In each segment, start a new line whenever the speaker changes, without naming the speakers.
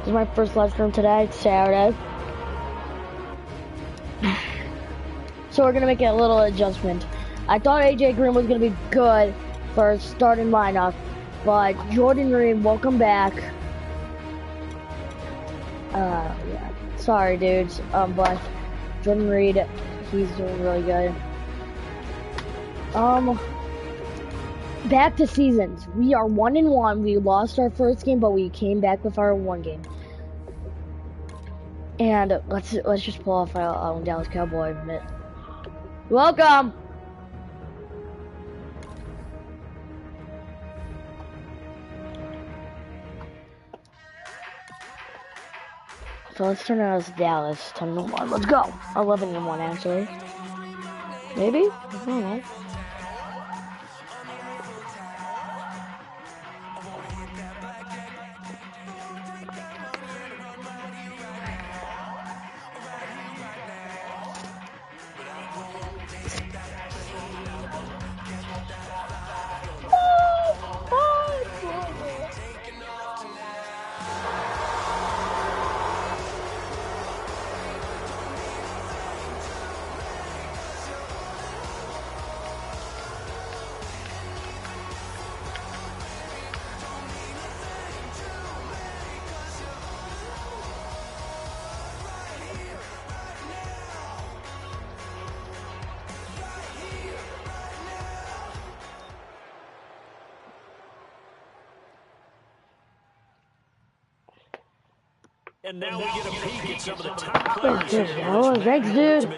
is my first live stream today. It's Saturday. So we're gonna make a little adjustment. I thought AJ Green was gonna be good for starting lineup, but Jordan Reed, welcome back. Yeah. Sorry, dudes. But Jordan Reed, he's doing really good. Back to seasons. We are 1-1. We lost our first game, but we came back with our one game. And let's just pull off our Dallas Cowboy mitt. Welcome. So let's turn it as Dallas 10-1. Let's go. 11-1 actually. Maybe? I don't know.
And now we get a peek at some of the top players here.
Oh, thanks, dude.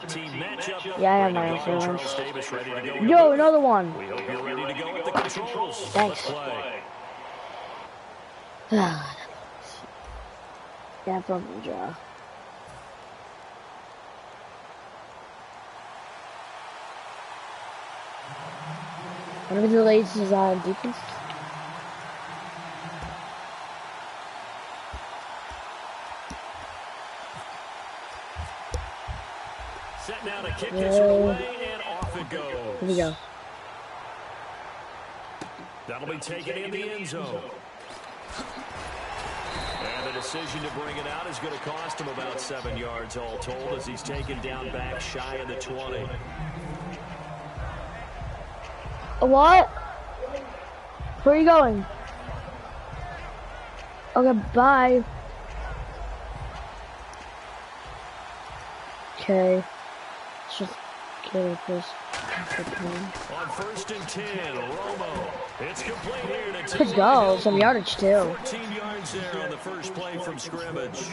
Yeah, I have my insurance. Yo, another one.
We hope you're ready to go at the controls.
Thanks. Yeah, from the draw. One of the ladies is on defense.
Set now to kick this away, and off it goes.
Here we go.
That'll be taken in the end zone. And the decision to bring it out is going to cost him about 7 yards all told as he's taken down back shy of the 20.
What? Where are you going? Okay, bye. Okay. Let's just get it first.
On 1st and 10, Romo. It's complete here to
Let's go. Some yardage too.
14 yards there on the first play from scrimmage.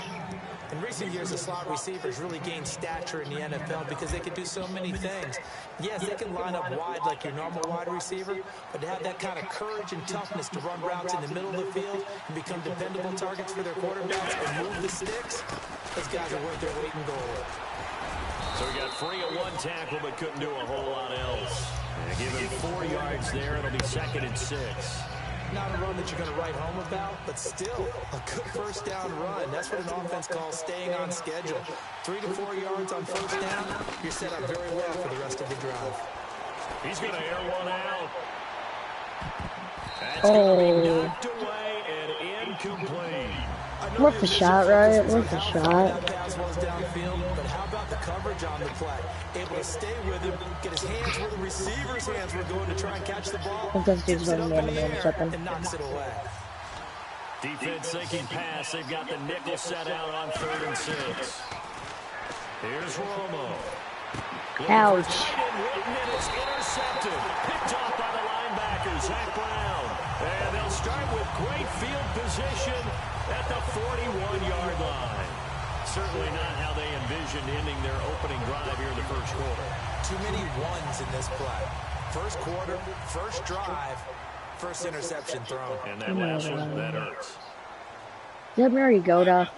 In recent years, the slot receivers really gained stature in the NFL because they can do so many things. Yes, they can line up wide like your normal wide receiver, but to have that kind of courage and toughness to run routes in the middle of the field and become dependable targets for their quarterbacks and move the sticks, those guys are worth their weight in gold.
So we got free at one tackle, but couldn't do a whole lot else. And give him 4 yards there. It'll be 2nd and 6.
Not a run that you're going to write home about, but still a good first down run. That's what an offense calls staying on schedule. 3 to 4 yards on first down, you're set up very well for the rest of the drive.
He's going to air one out. That's going to be knocked away and incomplete.
Worth the shot, right? Worth the shot.
But how about the coverage on the play? Able to stay with him, get his hands where the receiver's hands were going to try and catch the ball.
I think this dude's going to be or something.
And knocks it away.
Defense sinking pass. They've got the nickel set out on 3rd and 6. Here's Romo.
Ouch.
And it's intercepted. Picked off by the linebacker, Zach Brown. And they'll start with great field position at the 41-yard line. Certainly not how they envisioned ending their opening drive here in the first quarter.
Too many ones in this play. First quarter, first drive, first interception thrown.
And that last one, that hurts.
Is that Mariota?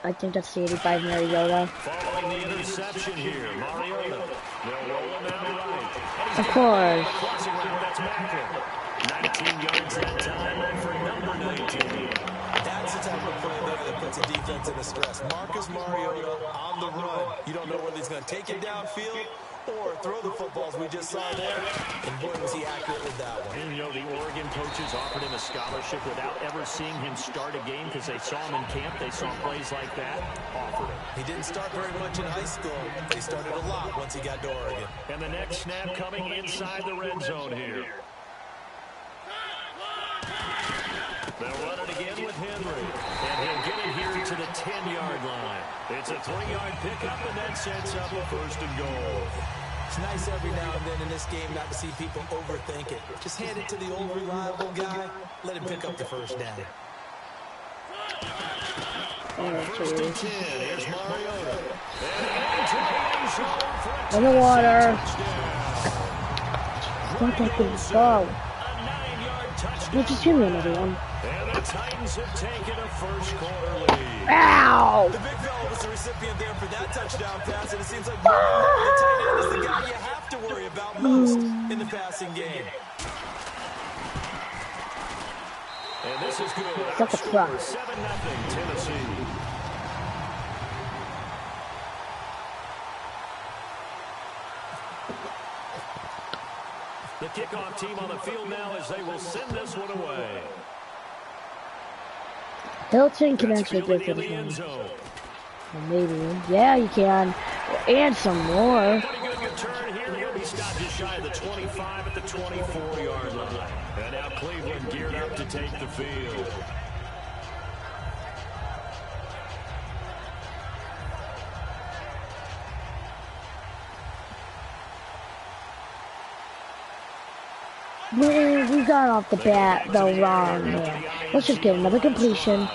I think that's the 85 Mariota.
Following the interception here, Mariota. They'll roll him out right.
Of course.
Crossing route, that's Macklin. 19 yards that time for number 19.
That's the type of play there that puts a defense in a stress. Marcus Mariota on the run. You don't know whether he's going to take it downfield or throw the footballs we just saw there. And boy, was he accurate with that one.
And, you know, the Oregon coaches offered him a scholarship without ever seeing him start a game because they saw him in camp. They saw plays like that, offered him.
He didn't start very much in high school. They started a lot once he got to Oregon.
And the next snap coming inside the red zone here. They'll run it again with Henry. And he'll get it here to the 10-yard line. It's a 3-yard pickup, and that sets up a 1st and goal.
It's nice every now and then in this game not to see people overthink it. Just hand it to the old reliable guy. Let him pick up the first down.
On 1st and 10, here's Mariota. And
in the water. Don't let them go. We'll just give me another one.
And the Titans have taken a first-quarter lead.
Ow!
The big fella was the recipient there for that touchdown pass, and it seems like the tight end is the guy you have to worry about most in the passing game.
And this is good.
Suck a truck.
7-0 Tennessee. The kickoff team on the field now as they will send this one away.
Hilton can actually get this one. Maybe. Yeah, you can. And some more.
Pretty good return here. He'll be stopped just shy of the 25 at the 24-yard line. And now Cleveland geared up to take the field.
We got off the bat the wrong man. Let's just get another completion.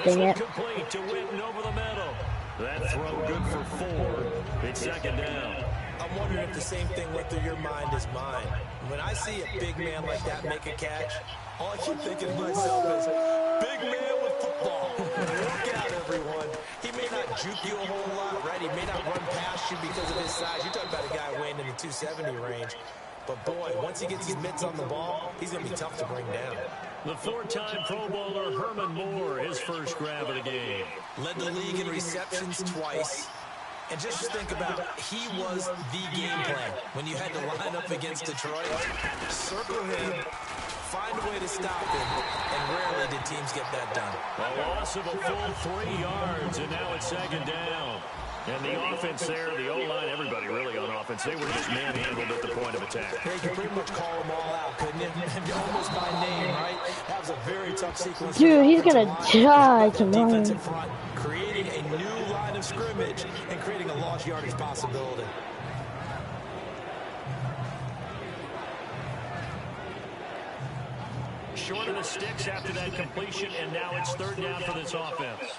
Dang it.
Complete to Witten over the middle. That throw good for 4. It's 2nd down.
I'm wondering if the same thing went through your mind as mine. When I see a big man like that make a catch, all I keep thinking to myself is, big man with football. Look out, everyone. He may not juke you a whole lot, right? He may not run past you because of his size. You're talking about a guy weighing in the 270 range. But boy, once he gets his mitts on the ball, he's going to be tough to bring down.
The 4-time Pro Bowler Herman Moore, his first grab of the game.
Led the league in receptions twice. And just think about, he was the game plan. When you had to line up against Detroit, circle him, find a way to stop him, and rarely did teams get that done.
A loss of a full 3 yards, and now it's 2nd down. And the offense there, the O-line, everybody really on offense, they were just manhandled at the point of attack.
Yeah, you could pretty much call them all out, couldn't you? Almost by name, right? That was a very tough sequence.
Dude, he's gonna die tomorrow.
Defensive front, creating a new line of scrimmage and creating a lost yardage possibility.
Short of the sticks after that completion, and now it's 3rd down for this offense.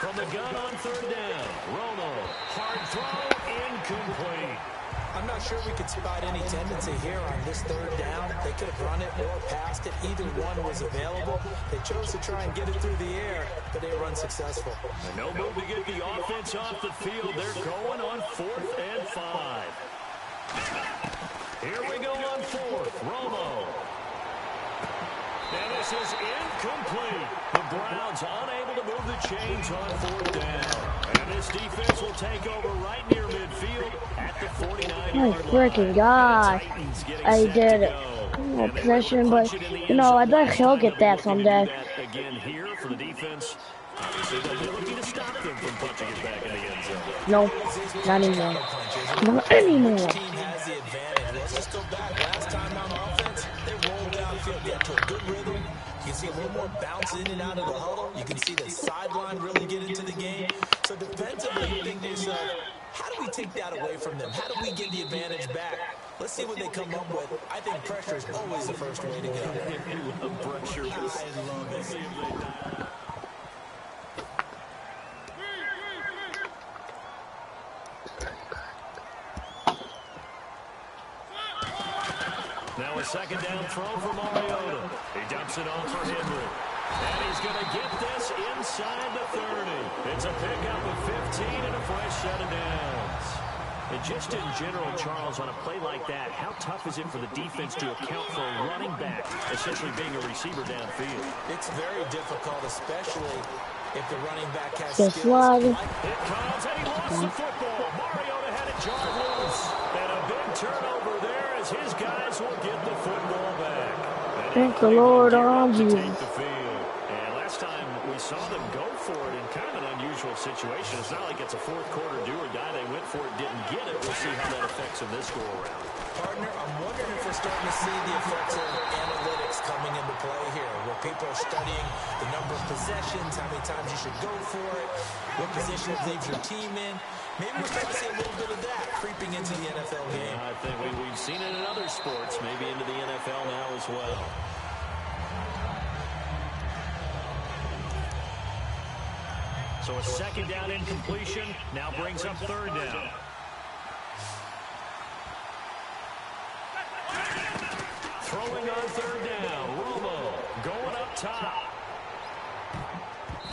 From the gun on 3rd down, Romo, hard throw, incomplete.
I'm not sure we could spot any tendency here on this 3rd down. They could have run it or passed it. Either one was available. They chose to try and get it through the air, but they were unsuccessful.
And no move to get the offense off the field. They're going on 4th and 5. Here we go on 4th, Romo. And this is incomplete. The Browns unable to move the chains on 4th down. And this defense will take over right near midfield at the 49-yard line.
Oh, freaking God. I did possession, but, you know, I'd let Hill get that someday.
Again here for the defense. Obviously, the ability to stop them from punching it back in the end zone.
No, not anymore. Not anymore.
Team has the advantage. Let's just go back. Last time on offense, they rolled downfield, get to a good rhythm. You can see a little more bounce in and out of the huddle. You can see the sideline really get into the game. So defensively, you think to yourself, how do we take that away from them? How do we get the advantage back? Let's see what they come up with. I think pressure is always the first way to go.
You love pressure.
I love it.
Now a 2nd down throw for Mariota. He dumps it off for Henry. And he's going to get this inside the 30. It's a pickup of 15 and a fresh set of downs. And just in general, Charles, on a play like that, how tough is it for the defense to account for a running back, essentially being a receiver downfield?
It's very difficult, especially If the running back has
Good
skills,
slide.
It comes, and he lost the football. Mariota had it jarred loose. And a big turnover there as his guys will get the football back.
Thank the Lord on
to
Jesus.
take the field. And last time we saw them go for it in kind of an unusual situation. It's not like it's a fourth quarter do or die. They went for it, didn't get it. We'll see how that affects them this go around.
Partner, I'm wondering if we're starting to see the effects of analytics coming into play here, where people are studying the number of possessions, how many times you should go for it, what position it leaves your team in. Maybe we're starting to see a little bit of that creeping into the NFL game.
I think we've seen it in other sports, maybe into the NFL now as well. So a second down incompletion now brings up third down. Throwing on third down, Romo going up top.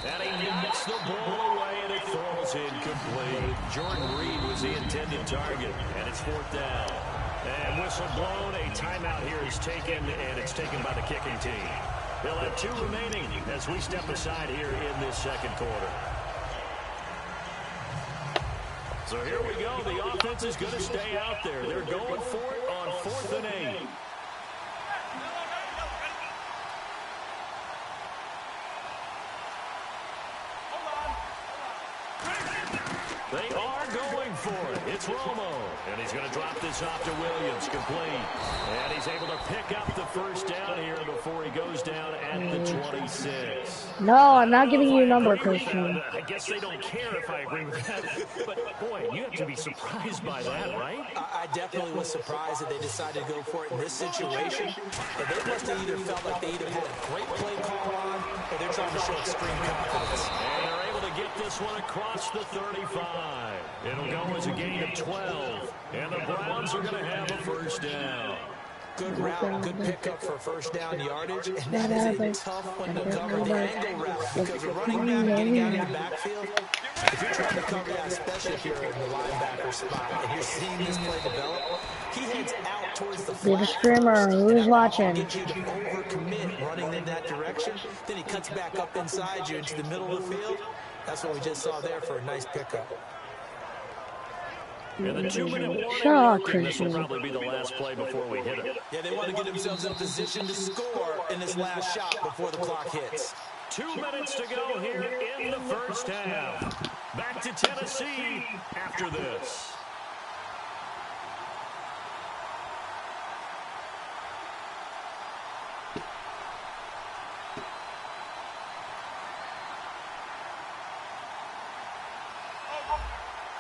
And he knocks the ball away, and it falls incomplete. Jordan Reed was the intended target, and it's fourth down. And whistle blown, a timeout here is taken, and it's taken by the kicking team. They'll have 2 remaining as we step aside here in this second quarter. So here we go. The offense is going to stay out there. They're going for it on 4th and 8. They are going for it. It's Romo. And he's going to drop this off to Williams. Complete. And he's able to pick up the first down here before he goes down at the 26.
No, I'm not giving you a number, Christian.
I guess they don't care if I agree with that. But, boy, you have to be surprised by that, right?
I definitely was surprised that they decided to go for it in this situation. But they must have either felt like they either had a great play call on or they're trying to show extreme confidence.
And they're able to get this one across the 35. It'll go as a gain of 12. And the Browns are going to have a first down.
Good route, good pickup for first down yardage, and that is a tough one to cover, the angle route, because the running back getting out of the backfield, if you're trying to cover that, especially if you're in the linebacker spot, and you're seeing this play develop, he heads out towards the flat.
You're the screamer. Who's watching?
Get you to overcommit running in that direction, then he cuts back up inside you into the middle of the field. That's what we just saw there for a nice pickup.
And the 2-minute warning, this will probably be the last play before we hit it.
Yeah, they want to get themselves in position to score in this last shot before the clock hits.
2 minutes to go here in the first half. Back to Tennessee after this.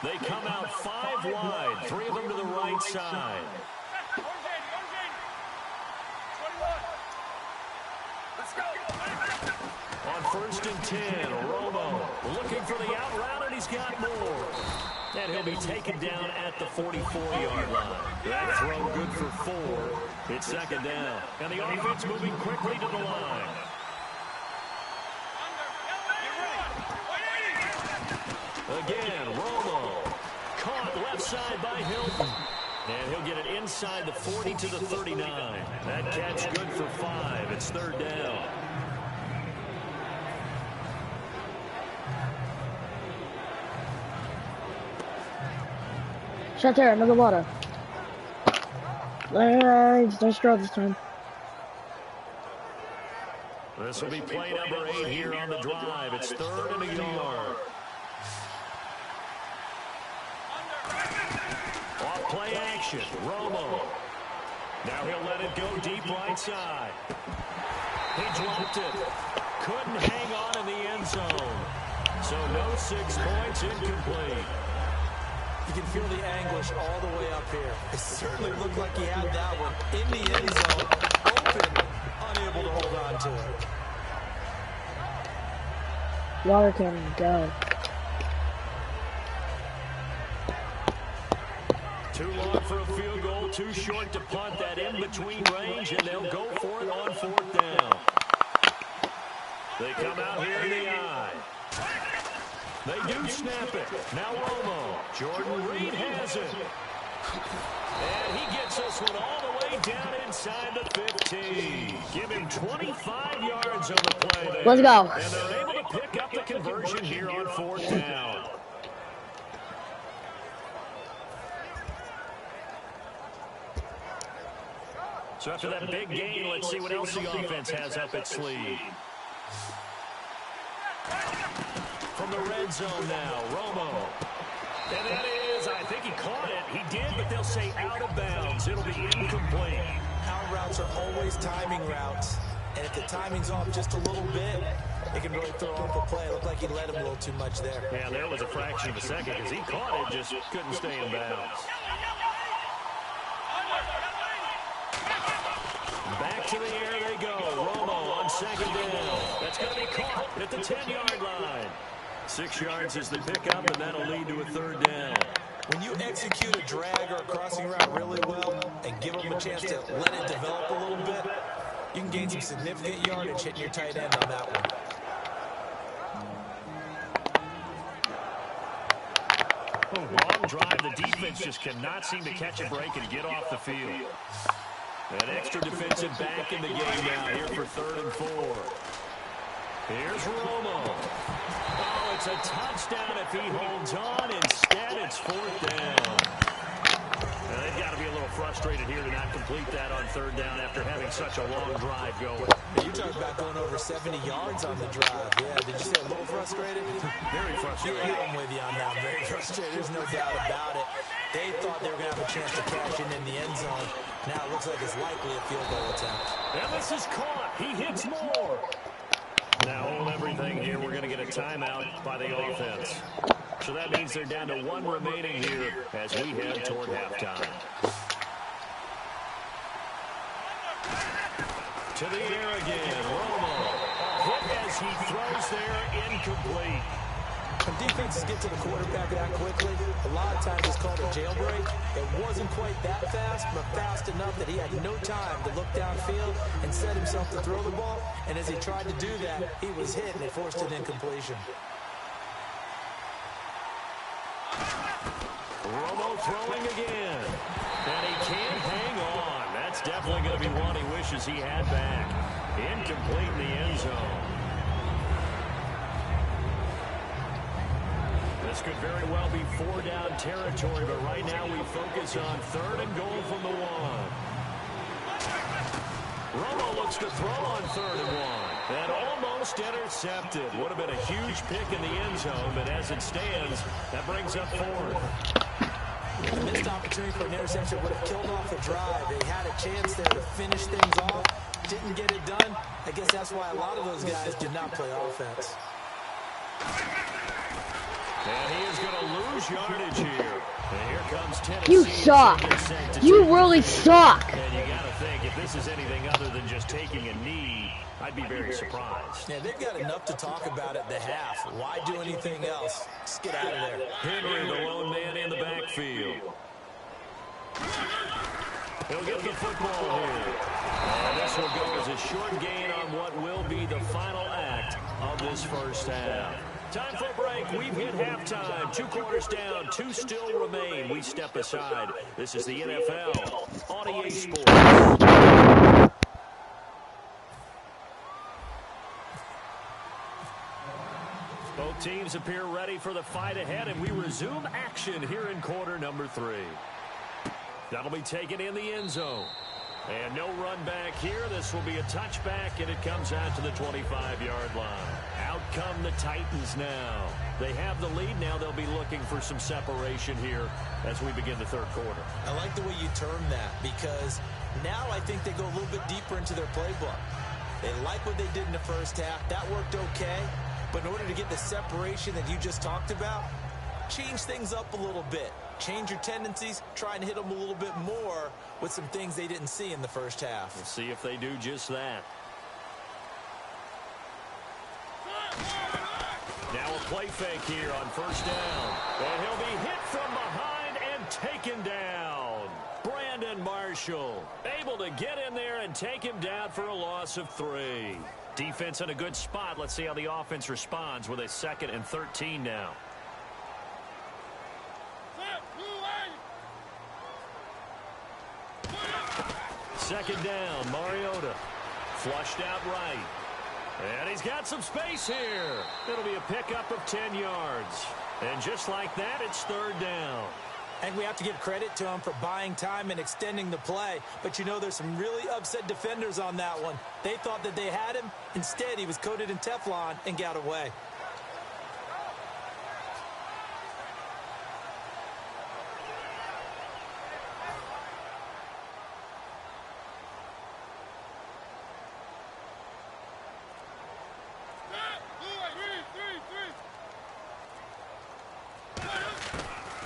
They come out 5 wide, 3 of them to the right side. On 1st and 10, Romo looking for the out route, and he's got more. And he'll be taken down at the 44-yard line. That throw good for 4. It's second down. And the offense moving quickly to the line. Again, Romo caught left side by Hilton. And he'll get it inside the 40 to the 39. That catch good for 5. It's third down.
Shot there, another water. Don't straw this time.
This will be play number 8 here on the drive. It's 3rd and a yard. Off play action, Romo. Now he'll let it go deep right side. He dropped it. Couldn't hang on in the end zone. So no 6 points, incomplete.
You can feel the anguish all the way up here. It certainly looked like he had that one in the end zone, open, unable to hold on to it.
Water cannon, go.
Too long for a field goal, too short to punt. That in-between range, and they'll go for it on 4th down. They come out here in the eye. They do snap it. Now Romo. Jordan Reed has it. And he gets this one all the way down inside the 15. Give him 25 yards on the play there.
Let's go.
And they're able to pick up the conversion. So after that big gain, let's see what else the offense has up its sleeve. From the red zone now, Romo. And that is, I think he caught it. He did, but they'll say out of bounds. It'll be incomplete.
Out routes are always timing routes. And if the timing's off just a little bit, it can really throw off a play. It looked like he let him a little too much there.
Yeah, there was a fraction of a second because he caught it, just couldn't stay in bounds. Back to the air they go. Romo on second down. That's going to be caught at the 10-yard line. 6 yards is the pickup, and that'll lead to a third down.
When you execute a drag or a crossing route really well and give them a chance to let it develop a little bit, you can gain some significant yardage hitting your tight end on that one.
Long drive. The defense just cannot seem to catch a break and get off the field. An extra defensive back in the game now here for 3rd and 4. Here's Romo. Oh, it's a touchdown if he holds on. Instead, it's 4th down. Now, they've got to be a little frustrated here to not complete that on 3rd down after having such a long drive going.
You talk about going over 70 yards on the drive. Yeah, did you say a little frustrated?
Very frustrated.
Yeah, I'm with you on that. Very frustrated. There's no doubt about it. They thought they were going to have a chance to cash in the end zone. Now it looks like it's likely a field goal attempt.
And this is caught. He hits more. Now hold everything here. We're going to get a timeout by the offense. So that means they're down to 1 remaining here as we head toward halftime. To the air again. Romo. Hit as he throws there. Incomplete.
When defenses get to the quarterback that quickly, a lot of times it's called a jailbreak. It wasn't quite that fast, but fast enough that he had no time to look downfield and set himself to throw the ball. And as he tried to do that, he was hit and it forced an incompletion.
Romo throwing again. And he can't hang on. That's definitely going to be one he wishes he had back. Incomplete in the end zone. This could very well be 4-down territory, but right now we focus on 3rd and goal from the 1. Romo looks to throw on 3rd and 1. And almost intercepted. Would have been a huge pick in the end zone, but as it stands, that brings up 4th.
The missed opportunity for an interception would have killed off the drive. They had a chance there to finish things off. Didn't get it done. I guess that's why a lot of those guys did not play offense.
And he is going to lose yardage here. And here comes Tennessee.
You suck. You really suck.
And you got to think, if this is anything other than just taking a knee, I'd be very surprised.
Yeah, they've got enough to talk about at the half. Why do anything else? Just get out of there.
Henry, the lone man in the backfield. He'll get the football here. And this will go as a short gain on what will be the final act of this first half. Time for a break. We've hit halftime. 2 quarters down. 2 still remain. We step aside. This is the NFL on EA Sports. Both teams appear ready for the fight ahead, and we resume action here in quarter number 3. That'll be taken in the end zone. And no run back here. This will be a touchback, and it comes out to the 25-yard line. Out come the Titans now. They have the lead. Now they'll be looking for some separation here as we begin the 3rd quarter.
I like the way you term that because now I think they go a little bit deeper into their playbook. They like what they did in the first half. That worked okay. But in order to get the separation that you just talked about, change things up a little bit. Change your tendencies, try and hit them a little bit more with some things they didn't see in the first half.
We'll see if they do just that. Now a play fake here on 1st down. And he'll be hit from behind and taken down. Brandon Marshall able to get in there and take him down for a loss of 3. Defense in a good spot. Let's see how the offense responds with a 2nd and 13 now. Second down, Mariota. Flushed out right. And he's got some space here. It'll be a pickup of 10 yards. And just like that, it's 3rd down.
And we have to give credit to him for buying time and extending the play. But you know, there's some really upset defenders on that one. They thought that they had him. Instead, he was coated in Teflon and got away.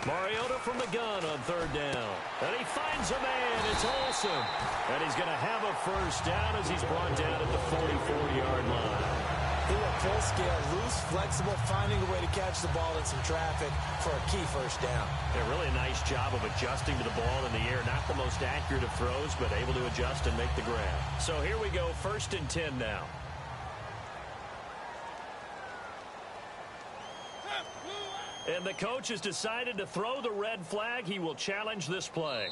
Mariota from the gun on third down. And he finds a man. It's Olsen. And he's going to have a first down as he's brought down at the 44-yard line.
He went full scale, loose, flexible, finding a way to catch the ball in some traffic for a key first down.
Yeah, really a nice job of adjusting to the ball in the air. Not the most accurate of throws, but able to adjust and make the grab. So here we go, 1st and 10 now. And the coach has decided to throw the red flag. He will challenge this play.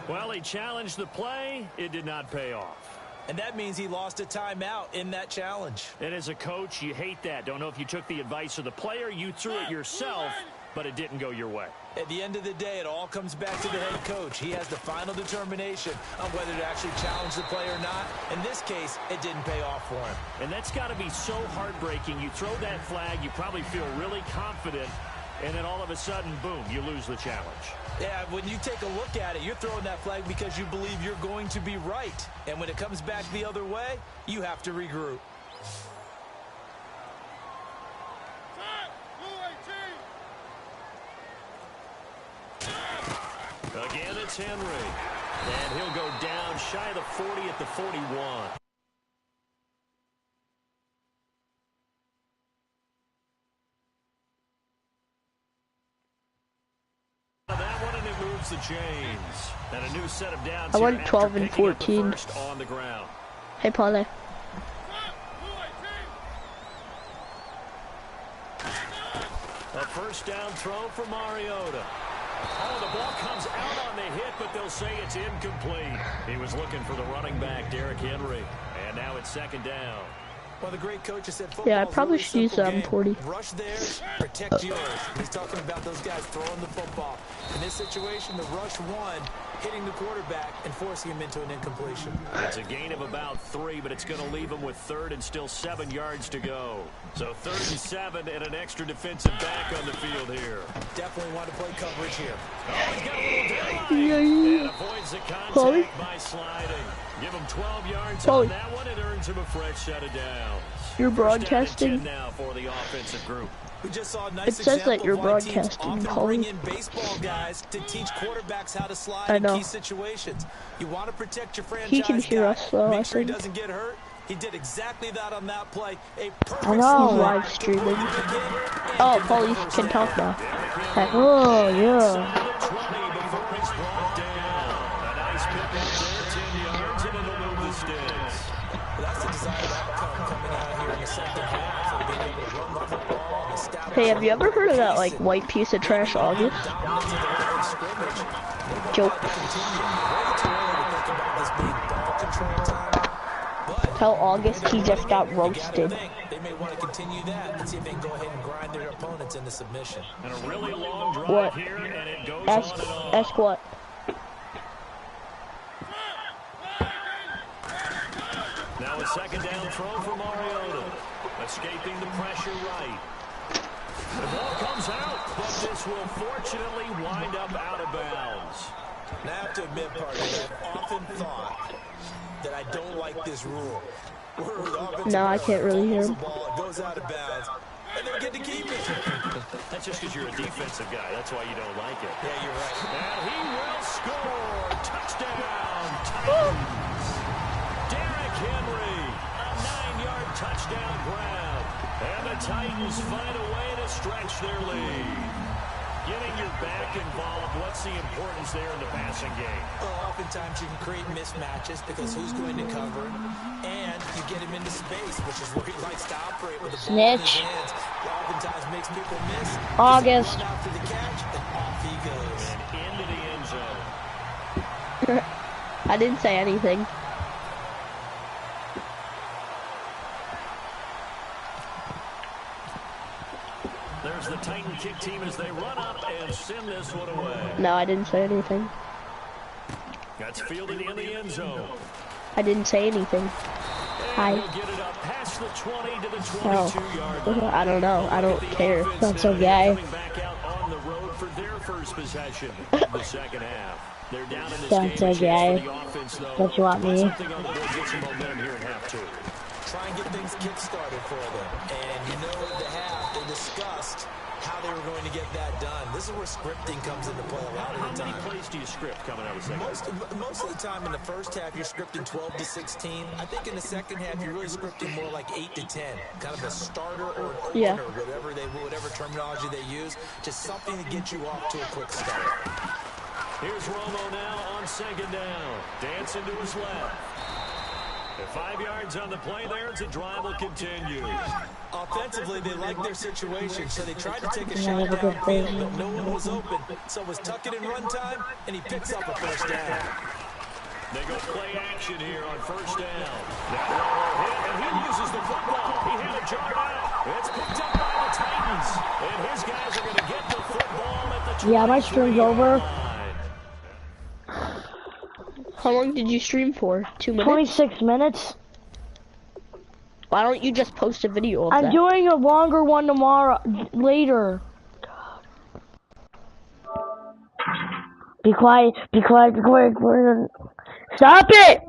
Well, he challenged the play. It did not pay off.
And that means he lost a timeout in that challenge.
And as a coach, you hate that. Don't know if you took the advice of the player. You threw it yourself, but it didn't go your way.
At the end of the day, it all comes back to the head coach. He has the final determination on whether to actually challenge the play or not. In this case, it didn't pay off for him.
And that's got to be so heartbreaking. You throw that flag, you probably feel really confident, and then all of a sudden, boom, you lose the challenge.
Yeah, when you take a look at it, you're throwing that flag because you believe you're going to be right. And when it comes back the other way, you have to regroup.
Again, it's Henry. And he'll go down shy of the 40 at the 41. That one, and it moves the chains. And a new set of downs.
I went 12 and 14.
On the ground.
Hey, Paulie.
A first down throw for Mariota. Oh, the ball comes out on the hit, but they'll say it's incomplete. He was looking for the running back, Derrick Henry. And now it's 2nd down.
Well, the great coach has said football.
Yeah, I probably should use 40.
Rush theirs, protect yours. He's talking about those guys throwing the football. In this situation, the rush one, hitting the quarterback and forcing him into an incompletion.
It's a gain of about 3, but it's going to leave him with 3rd and still 7 yards to go. So 3rd and 7 and an extra defensive back on the field here.
Definitely want to play coverage here.
Oh, he's got a little deadline. And avoids the contact by sliding. Give him 12 yards on that one and earns him a fresh set of downs.
You're broadcasting.
Now for the offensive group.
We just saw a nice
it says that you're broadcasting,
bring in baseball guys to teach quarterbacks how to slide in key situations. You want to protect your franchise.
He can hear us, though.
Make sure he doesn't get hurt. He did exactly that on that play. A perfect
I know, live streaming. Oh, Paulie can talk now. Like, oh, yeah. Hey, have you ever heard of that, like, white piece of trash August? Joke. Tell August he just got roasted.
They may want to continue that and see if they can go ahead and grind their opponents into submission.
And a really long drive
what?
Here, and it goes
Ask,
on and on.
ask what?
Now a 2nd down throw for Mariota. Escaping the pressure right. The ball comes out, but this will fortunately wind up out of bounds.
Now, I have to admit, partner, I've often thought that I don't like this rule.
No, I can't really hear him.
Ball, it goes out of bounds, and they get to keep it.
That's just because you're a defensive guy. That's why you don't like it.
Yeah, you're right.
And he will score. Touchdown, Titans. Derrick Henry, a 9-yard touchdown grab. And the Titans find a way to stretch their lead. Getting your back involved, what's the importance there in the passing game?
Well, oftentimes you can create mismatches because who's going to cover it, and you get him into space, which is where he likes to operate with the ball in his hands. It oftentimes makes people miss.
August.
Run after the catch, and off he goes.
And into the end zone.
I didn't say anything.
There's the Titan kick team as they run up and send this one away.
No, I didn't say anything.
That's fielded in the end zone.
I didn't say anything. Hi.
He'll get it up past the 20 to the 22-yard line.
I don't know. I don't care.
That's okay.
Coming back out on the road for their first possession of the second half. They're down in this
That's
game.
okay.
For the offense, though,
Don't you want
to put
me?
something on the board, get some momentum here in half two.
Try and get things kick-started for them. And you know at the half, they discussed how they were going to get that done. This is where scripting comes into play a lot of the time.
How many plays do you script coming out of the second half?
Most of the time in the first half, you're scripting 12 to 16. I think in the second half, you're really scripting more like 8 to 10. Kind of a starter or an opener,
Yeah.
whatever terminology they use. Just something to get you off to a quick start.
Here's Romo now on second down. Dancing to his left. At 5 yards on the play there, it's a drive will continue.
Offensively, they liked their situation, so they tried to take a shot downfield, but no one was open. So it was tuck it in run time, and he picks up a first down.
They go play action here on first down. That Romo hit, and he uses the football. He had a jar out. It's picked up by the Titans. And his guys are going to get the football at the 23
Yeah, my stream's over.
line.
How long did you stream for? 2 minutes?
26 minutes.
Why don't you just post a video of
I'm
that?
doing a longer one tomorrow, later. Be quiet, be quiet, be quiet. Stop it!